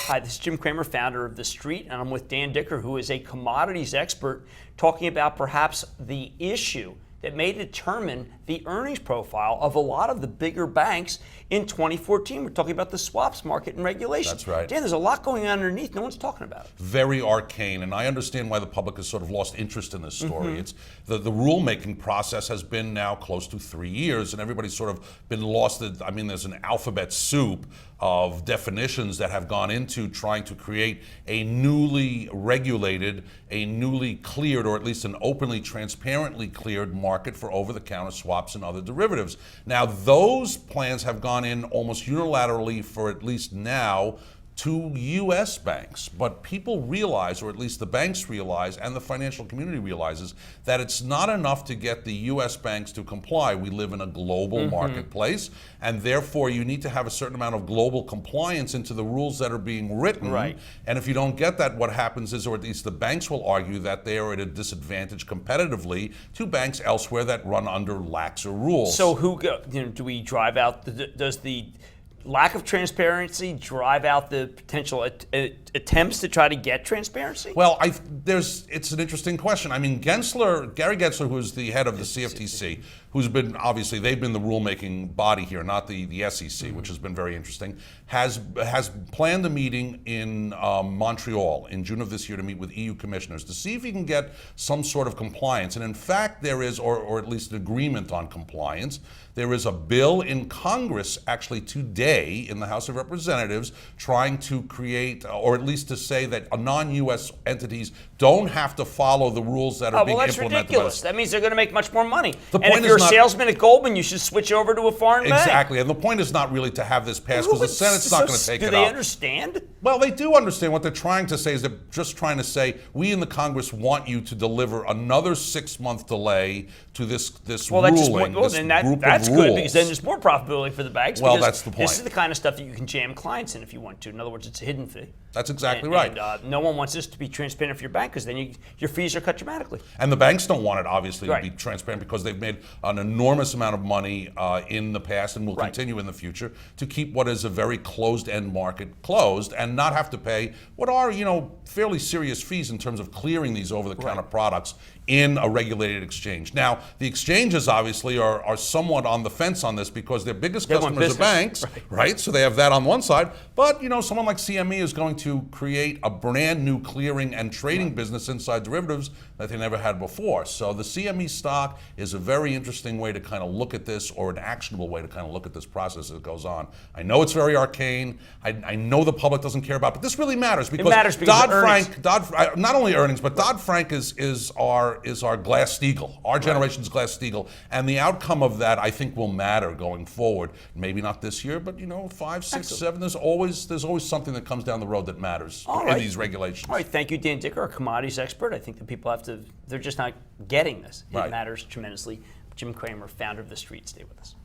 Hi, this is Jim Cramer, founder of The Street, and I'm with Dan Dicker, who is a commodities expert, talking about perhaps the issue that may determine the earnings profile of a lot of the bigger banks in 2014. We're talking about the swaps market and regulation. That's right. Dan, there's a lot going on underneath. No one's talking about it. Very arcane, and I understand why the public has sort of lost interest in this story. It's the rulemaking process has been now close to 3 years, and everybody's sort of been lost. I mean, there's an alphabet soup of definitions that have gone into trying to create a newly regulated, a newly cleared, or at least an openly, transparently cleared market for over-the-counter swaps and other derivatives. Now, those plans have gone in almost unilaterally for at least now to U.S. banks, but people realize, or at least the banks realize, and the financial community realizes, that it's not enough to get the U.S. banks to comply. We live in a global marketplace, and therefore you need to have a certain amount of global compliance into the rules that are being written. Right. And if you don't get that, what happens is, or at least the banks will argue, that they are at a disadvantage competitively to banks elsewhere that run under laxer rules. So do we drive out, does the lack of transparency drive out the potential attempts to try to get transparency? Well, it's an interesting question. I mean, Gary Gensler, who is the head of the CFTC, who's been, obviously, they've been the rulemaking body here, not the SEC, which has been very interesting, has planned a meeting in Montreal in June of this year to meet with EU commissioners to see if he can get some sort of compliance. And in fact, there is, or at least an agreement on compliance. There is a bill in Congress, actually today, in the House of Representatives, trying to create, or at least to say that non-U.S. entities don't have to follow the rules that are being implemented. Well, that's ridiculous. That means they're going to make much more money. The and point if you're is a salesman at Goldman, you should switch over to a foreign bank. Exactly, and the point is not really to have this passed, because the Senate's not going to take it up. Do they understand? Well, they do understand. What they're trying to say is they're just trying to say, we in the Congress want you to deliver another 6-month delay to this ruling, that's good, because then there's more profitability for the banks. Well, that's the point. This is the kind of stuff that you can jam clients in if you want to. In other words, it's a hidden fee. That's exactly right. And no one wants this to be transparent for your bank, because then your fees are cut dramatically. And the banks don't want it, obviously, to be transparent, because they've made an enormous amount of money in the past and will continue in the future to keep what is a very closed-end market closed and not have to pay what are, fairly serious fees in terms of clearing these over-the-counter products in a regulated exchange. Now, the exchanges obviously are somewhat on the fence on this, because their biggest customers are banks, right? So they have that on one side. But someone like CME is going to create a brand new clearing and trading business inside derivatives that they never had before. So the CME stock is a very interesting way to kind of look at this, or an actionable way to kind of look at this process as it goes on. I know it's very arcane. I know the public doesn't care about it, but this really matters, because Dodd-Frank, not only earnings, but Dodd-Frank is our Glass-Steagall, our generation's Glass-Steagall, and the outcome of that, I think, will matter going forward. Maybe not this year, but 5, 6, 7. There's always something that comes down the road that matters in these regulations. All right, thank you, Dan Dicker, our commodities expert. I think that people they're just not getting this. It matters tremendously. Jim Cramer, founder of The Street, stay with us.